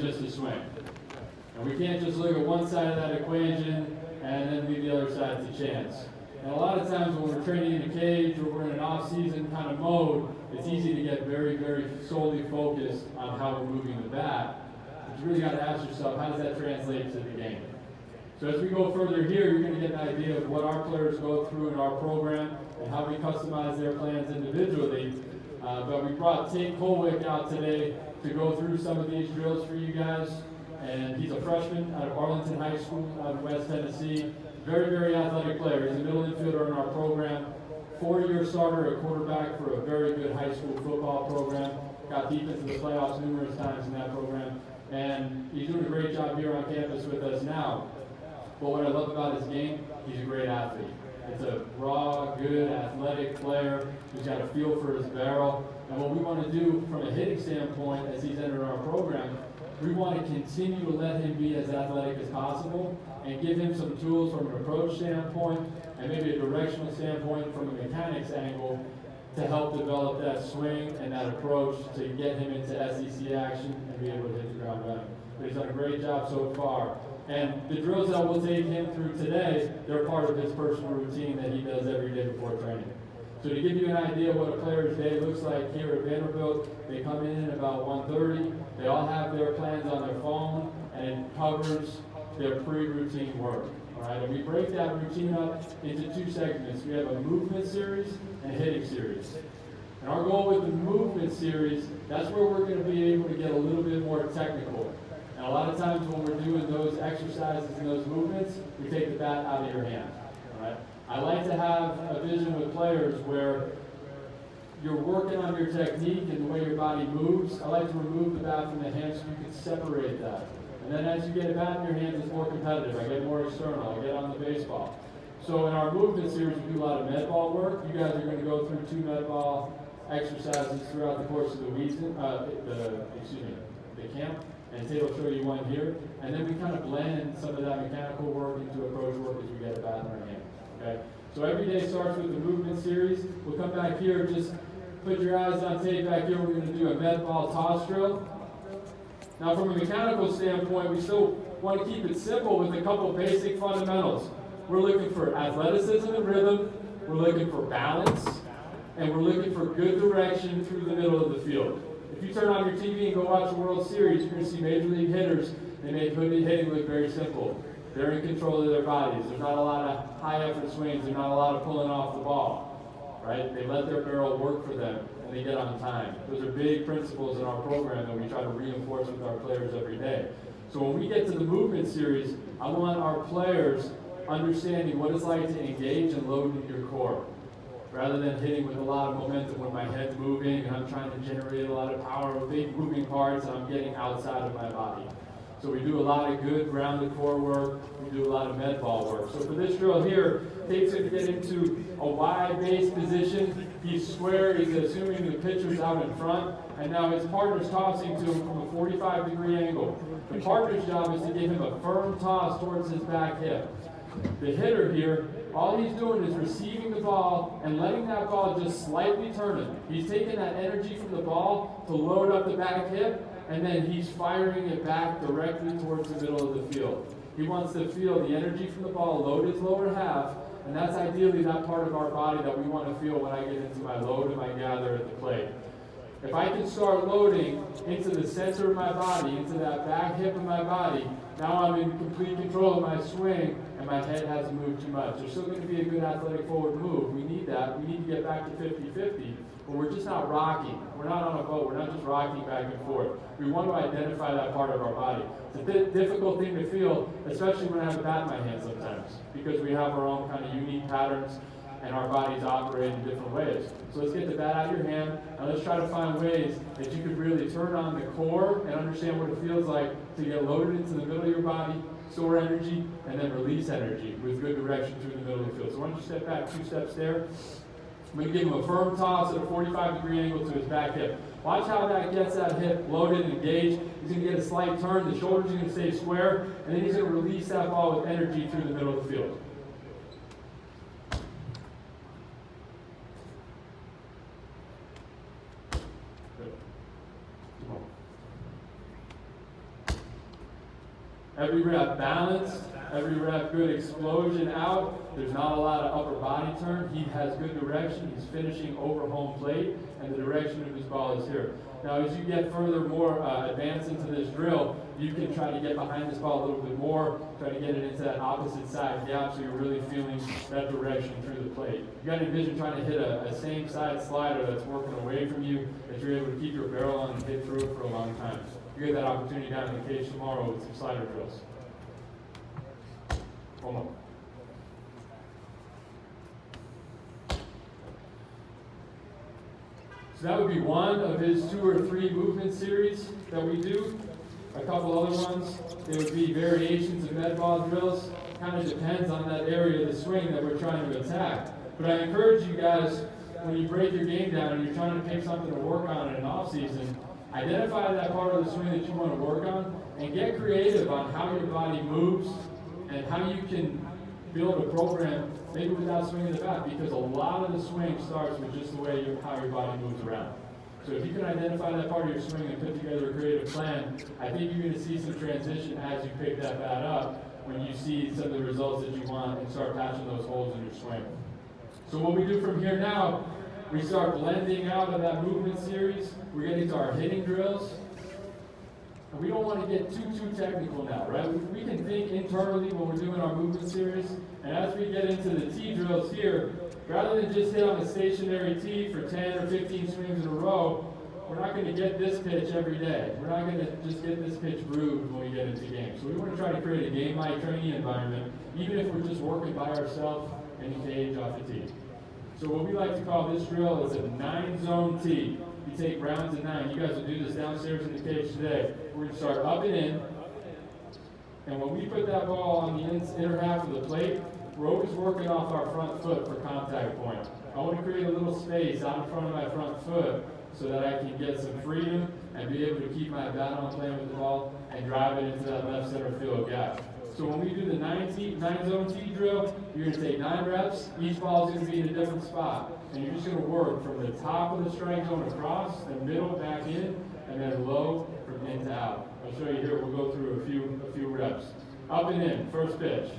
is just a swing. And we can't just look at one side of that equation and then leave the other side to chance. And a lot of times when we're training in a cage or we're in an off-season kind of mode, it's easy to get very, very solely focused on how we're moving the bat. But you really got to ask yourself, how does that translate to the game? So as we go further here, you're going to get an idea of what our players go through in our program and how we customize their plans individually. But we brought Tate Colwick out today to go through some of these drills for you guys. And he's a freshman out of Arlington High School out of West Tennessee. Very, very athletic player. He's a middle infielder in our program. 4-year starter at quarterback for a very good high school football program. Got deep into the playoffs numerous times in that program. And he's doing a great job here on campus with us now. But what I love about his game, he's a great athlete. It's a raw, good, athletic player who's got a feel for his barrel. And what we want to do from a hitting standpoint as he's entered our program, we want to continue to let him be as athletic as possible and give him some tools from an approach standpoint and maybe a directional standpoint from a mechanics angle to help develop that swing and that approach to get him into SEC action and be able to hit the ground running. But he's done a great job so far. And the drills that we'll take him through today, they're part of his personal routine that he does every day before training. So to give you an idea of what a player's day looks like here at Vanderbilt, they come in at about 1:30. They all have their plans on their phone, and it covers their pre-routine work. All right, and we break that routine up into 2 segments. We have a movement series and a hitting series. And our goal with the movement series, that's where we're going to be able to get a little bit more technical. And a lot of times when we're doing those exercises and those movements, we take the bat out of your hand. All right? I like to have a vision with players where you're working on your technique and the way your body moves. I like to remove the bat from the hand so you can separate that. And then as you get a bat in your hands, it's more competitive. I get more external. I get on the baseball. So in our movement series, we do a lot of med ball work. You guys are going to go through 2 med ball exercises throughout the course of the week, the camp. And Tate will show you one here. And then we kind of blend some of that mechanical work into approach work as we get a bat in our hand. Okay? So every day starts with the movement series. We'll come back here, just put your eyes on Tate back here. We're going to do a med ball toss drill. Now from a mechanical standpoint, we still want to keep it simple with a couple basic fundamentals. We're looking for athleticism and rhythm. We're looking for balance. And we're looking for good direction through the middle of the field. If you turn on your TV and go watch the World Series, you're going to see major league hitters. They make hitting look very simple. They're in control of their bodies. There's not a lot of high effort swings. There's not a lot of pulling off the ball, right? They let their barrel work for them and they get on time. Those are big principles in our program that we try to reinforce with our players every day. So when we get to the movement series, I want our players understanding what it's like to engage and load in your core. Rather than hitting with a lot of momentum when my head's moving and I'm trying to generate a lot of power with big moving parts and I'm getting outside of my body. So we do a lot of good grounded core work. We do a lot of med ball work. So for this drill here, Tate's going to get into a wide base position. He's square. He's assuming the pitcher's out in front. And now his partner's tossing to him from a 45-degree angle. The partner's job is to give him a firm toss towards his back hip. The hitter here, all he's doing is receiving the ball and letting that ball just slightly turn it. He's taking that energy from the ball to load up the back hip, and then he's firing it back directly towards the middle of the field. He wants to feel the energy from the ball load his lower half, and that's ideally that part of our body that we want to feel when I get into my load and my gather at the plate. If I can start loading into the center of my body, into that back hip of my body, now I'm in complete control of my swing, and my head hasn't moved too much. There's still going to be a good athletic forward move. We need that. We need to get back to 50-50, but we're just not rocking. We're not on a boat. We're not just rocking back and forth. We want to identify that part of our body. It's a difficult thing to feel, especially when I have a bat in my hand sometimes, because we have our own kind of unique patterns, and our bodies operate in different ways. So let's get the bat out of your hand, and let's try to find ways that you could really turn on the core and understand what it feels like to get loaded into the middle of your body, store energy, and then release energy with good direction through the middle of the field. So why don't you step back 2 steps there. I'm going to give him a firm toss at a 45-degree angle to his back hip. Watch how that gets that hip loaded and engaged. He's going to get a slight turn. The shoulders are going to stay square, and then he's going to release that ball with energy through the middle of the field. Every rep balanced, every rep good explosion out. There's not a lot of upper body turn. He has good direction. He's finishing over home plate, and the direction of his ball is here. Now, as you get further more advanced into this drill, you can try to get behind this ball a little bit more, try to get it into that opposite side gap so you're really feeling that direction through the plate. You got to envision trying to hit a same side slider that's working away from you, that you're able to keep your barrel on and hit through it for a long time. You get that opportunity down in the cage tomorrow with some slider drills. One more. So that would be one of his 2 or 3 movement series that we do. A couple other ones, it would be variations of med ball drills. Kind of depends on that area of the swing that we're trying to attack. But I encourage you guys, when you break your game down and you're trying to pick something to work on in an off season, identify that part of the swing that you want to work on and get creative on how your body moves and how you can build a program maybe without swinging the bat, because a lot of the swing starts with just the way how your body moves around. So if you can identify that part of your swing and put together a creative plan, I think you're going to see some transition as you pick that bat up when you see some of the results that you want and start patching those holes in your swing. So what we do from here now, we start blending out of that movement series. We're getting to our hitting drills. And we don't want to get too technical now, right? We can think internally when we're doing our movement series. And as we get into the tee drills here, rather than just hit on a stationary tee for 10 or 15 swings in a row, we're not going to get this pitch every day. We're not going to just get this pitch grooved when we get into games. So we want to try to create a game-like training environment, even if we're just working by ourselves in the cage off the tee. So what we like to call this drill is a 9-zone tee. You take rounds of 9. You guys will do this downstairs in the cage today. We're going to start up and in. And when we put that ball on the inner half of the plate, we're always working off our front foot for contact point. I want to create a little space out in front of my front foot so that I can get some freedom and be able to keep my bat on playing with the ball and drive it into that left center field gap. So when we do the 9-zone tee drill, you're going to take 9 reps. Each ball is going to be in a different spot. And you're just going to work from the top of the strike zone across, the middle back in, and then low from in to out. I'll show you here. We'll go through a few reps. Up and in, first pitch.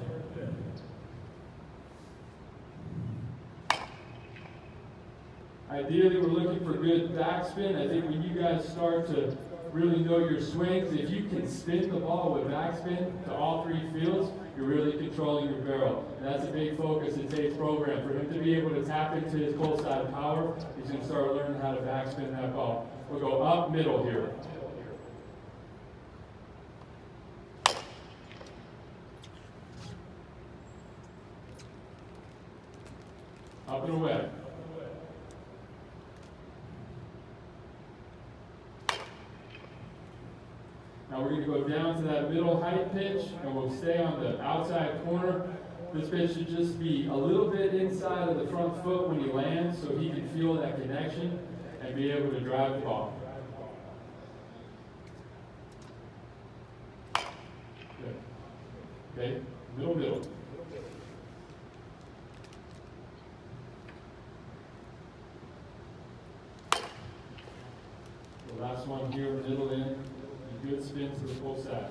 Ideally, we're looking for good backspin. I think when you guys start to really know your swings, if you can spin the ball with backspin to all 3 fields, you're really controlling your barrel. And that's a big focus in Tate's program. For him to be able to tap into his cold side power, he's going to start learning how to backspin that ball. We'll go up middle here. Up and away. Now we're going to go down to that middle height pitch, and we'll stay on the outside corner. This pitch should just be a little bit inside of the front foot when he lands so he can feel that connection and be able to drive the ball. Good. Okay, middle. The last one here, middle in. Good spin to the full side.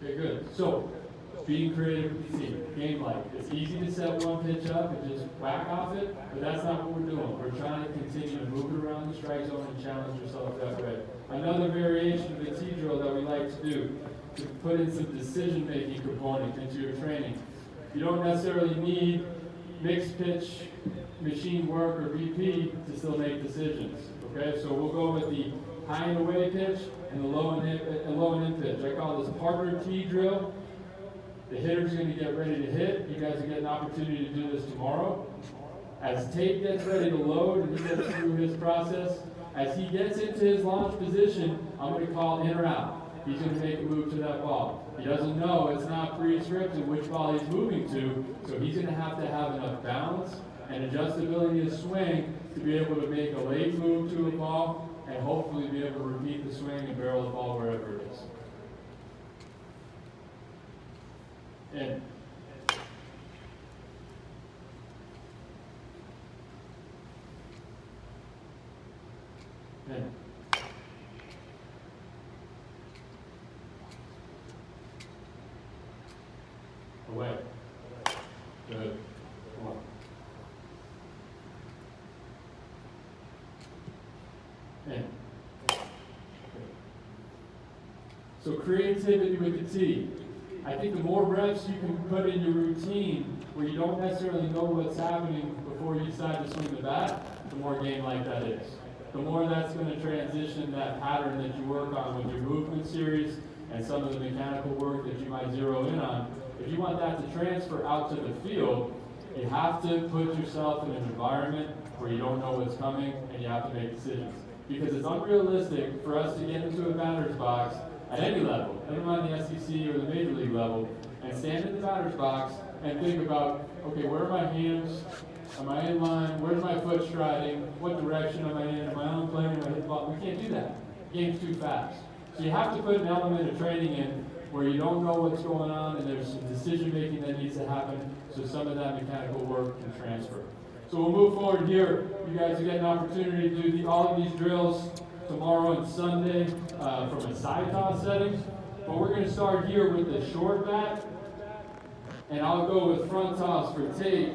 Okay, good. So, being creative with the team, game-like. It's easy to set one pitch up and just whack off it, but that's not what we're doing. We're trying to continue to move it around the strike zone and challenge yourself that way. Another variation of the tee drill that we like to do is put in some decision-making component into your training. You don't necessarily need mixed pitch machine work or BP to still make decisions. Okay, so we'll go with the high and away pitch and the low and in pitch. I call this partner tee drill. The hitter's going to get ready to hit. You guys will get an opportunity to do this tomorrow. As Tate gets ready to load and he gets through his process, as he gets into his launch position, I'm going to call in or out. He's going to make a move to that ball. He doesn't know, it's not pre-scripted which ball he's moving to, so he's going to have enough balance and adjustability to swing to be able to make a late move to a ball and hopefully be able to repeat the swing and barrel the ball wherever it is. In. In. Away. Good. Come on. In. So creativity with the T. I think the more reps you can put in your routine where you don't necessarily know what's happening before you decide to swing the bat, the more game like that is. The more that's going to transition that pattern that you work on with your movement series and some of the mechanical work that you might zero in on. If you want that to transfer out to the field, you have to put yourself in an environment where you don't know what's coming and you have to make decisions. Because it's unrealistic for us to get into a batter's box at any level, never mind the SEC or the Major League level, and stand in the batter's box and think about, okay, where are my hands? Am I in line? Where's my foot striding? What direction am I in? Am I on plane? Am I hitting the ball? We can't do that. The game's too fast. So you have to put an element of training in where you don't know what's going on and there's some decision making that needs to happen so some of that mechanical work can transfer. So we'll move forward here. You guys will get an opportunity to do all of these drills tomorrow and Sunday from a side toss setting. But we're going to start here with the short bat, and I'll go with front toss for Tate.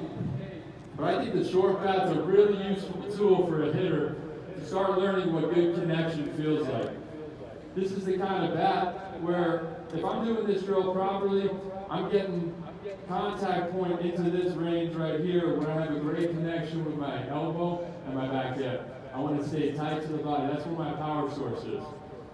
But I think the short bat's a really useful tool for a hitter to start learning what good connection feels like. This is the kind of bat where if I'm doing this drill properly, I'm getting contact point into this range right here where I have a great connection with my elbow and my back hip. I want to stay tight to the body. That's where my power source is.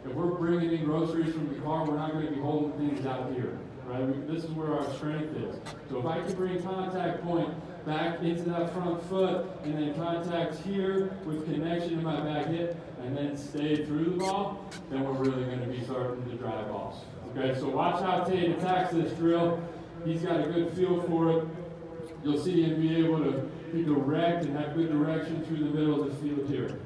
If we're bringing in groceries from the car, we're not going to be holding things out here, right? This is where our strength is. So if I can bring contact point back into that front foot and then contact here with connection to my back hip and then stay through the ball, then we're really going to be starting to drive balls. Okay, so watch how Tate attacks this drill. He's got a good feel for it. You'll see him be able to be direct and have good direction through the middle of the field here.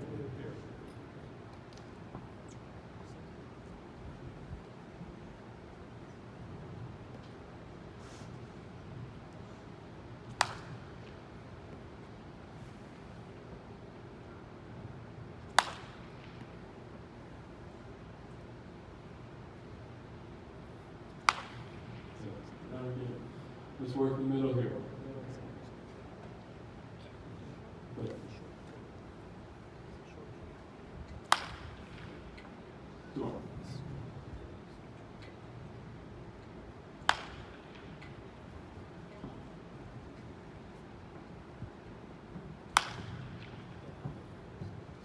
Let's work in the middle here. Good. Come on.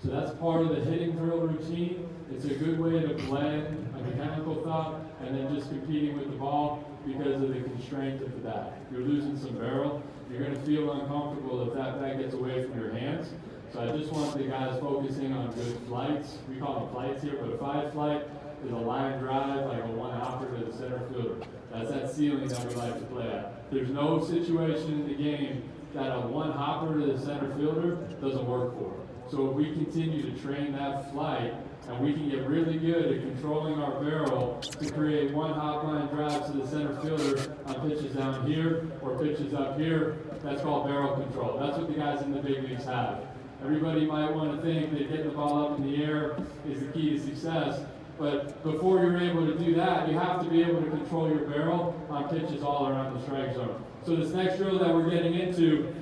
So that's part of the hitting drill routine. It's a good way to blend a mechanical thought and then just competing with the ball because of the constraint of the bat. You're losing some barrel. You're going to feel uncomfortable if that bat gets away from your hands. So I just want the guys focusing on good flights. We call them flights here, but a 5 flight is a line drive, like a 1-hopper to the center fielder. That's that ceiling that we like to play at. There's no situation in the game that a 1-hopper to the center fielder doesn't work for. So if we continue to train that flight, and we can get really good at controlling our barrel to create 1-hop line drives to the center fielder on pitches down here or pitches up here. That's called barrel control. That's what the guys in the big leagues have. Everybody might want to think that getting the ball up in the air is the key to success, but before you're able to do that, you have to be able to control your barrel on pitches all around the strike zone. So this next drill that we're getting into,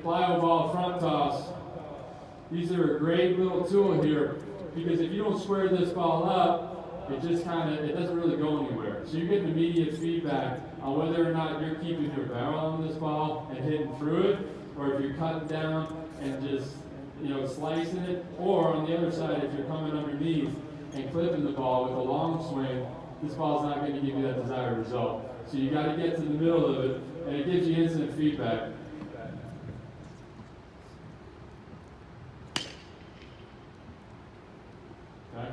plyo ball front toss, these are a great little tool here. Because if you don't square this ball up, it doesn't really go anywhere. So you're getting immediate feedback on whether or not you're keeping your barrel on this ball and hitting through it, or if you're cutting down and just, slicing it, or on the other side, if you're coming underneath and clipping the ball with a long swing, this ball's not going to give you that desired result. So you got to get to the middle of it, and it gives you instant feedback. Okay.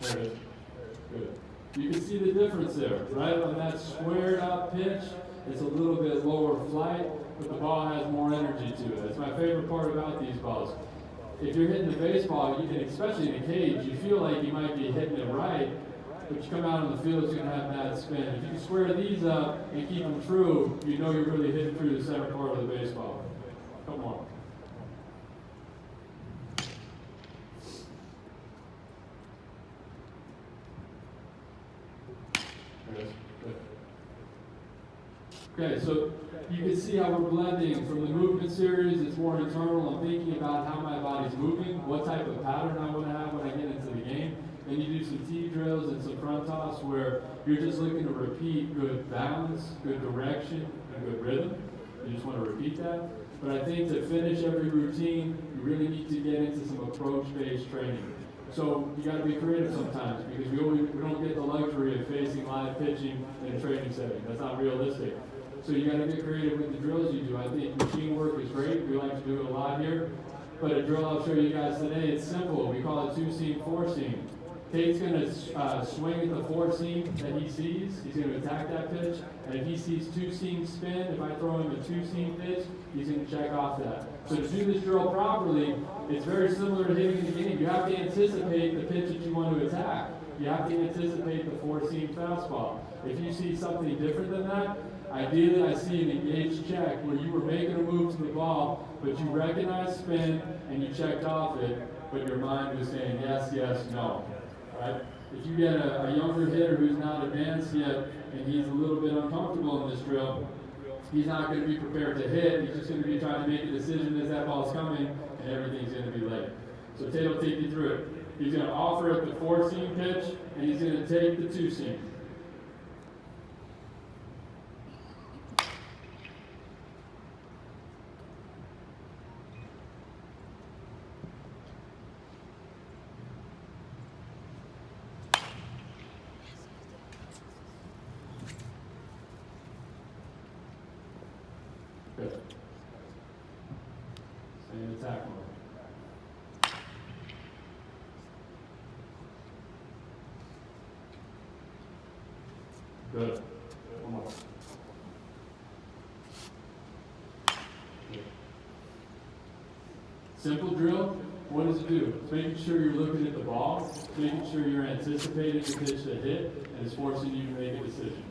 There it is. Good. You can see the difference there, right? On that squared up pitch, it's a little bit lower flight, but the ball has more energy to it. That's my favorite part about these balls. If you're hitting the baseball, you can, especially in a cage, you feel like you might be hitting it right, but you come out on the field, it's going to have bad spin. If you can square these up and keep them true, you know you're really hitting through the center part of the baseball. Come on. Okay, so you can see how we're blending from the movement series. It's more internal. I'm thinking about how my body's moving, what type of pattern I want to have when I get into the game. Then you do some T drills and some front toss where you're just looking to repeat good balance, good direction, and good rhythm. You just want to repeat that. But I think to finish every routine, you really need to get into some approach-based training. So you got to be creative sometimes because we don't get the luxury of facing live pitching in a training setting. That's not realistic. So you got to get creative with the drills you do. I think machine work is great. We like to do it a lot here. But a drill I'll show you guys today, it's simple. We call it 2-seam, 4-seam. Tate's going to swing at the 4-seam that he sees. He's going to attack that pitch. And if he sees 2-seam spin, if I throw him a 2-seam pitch, he's going to check off that. So to do this drill properly, it's very similar to hitting the game. You have to anticipate the pitch that you want to attack. You have to anticipate the 4-seam fastball. If you see something different than that, ideally I see an engaged check where you were making a move to the ball, but you recognized spin and you checked off it, but your mind was saying yes, yes, no. Right? If you get a younger hitter who's not advanced yet and he's a little bit uncomfortable in this drill, he's not going to be prepared to hit. He's just going to be trying to make a decision as that ball's coming, and everything's going to be late. So Tate will take you through it. He's going to offer it the 4-seam pitch, and he's going to take the 2-seam. Good. Same attack mode. Good. One more. Good. Simple drill. What does it do? It's making sure you're looking at the ball, making sure you're anticipating the pitch to hit, and it's forcing you to make a decision.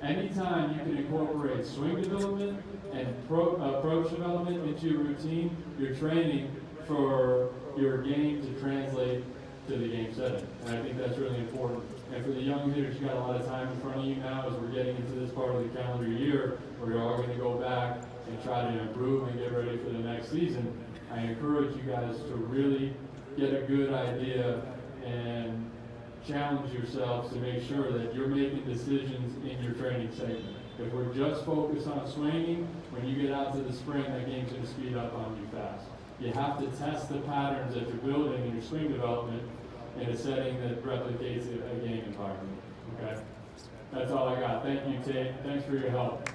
Anytime you can incorporate swing development and approach development into your routine, you're training for your game to translate to the game setting. And I think that's really important. And for the young hitters, you got a lot of time in front of you now as we're getting into this part of the calendar year where you're all going to go back and try to improve and get ready for the next season. I encourage you guys to really get a good idea and challenge yourselves to make sure that you're making decisions in your training segment. If we're just focused on swinging, when you get out to the spring, that game's going to speed up on you fast. You have to test the patterns that you're building in your swing development in a setting that replicates a game environment. Okay? That's all I got. Thank you, Tate. Thanks for your help.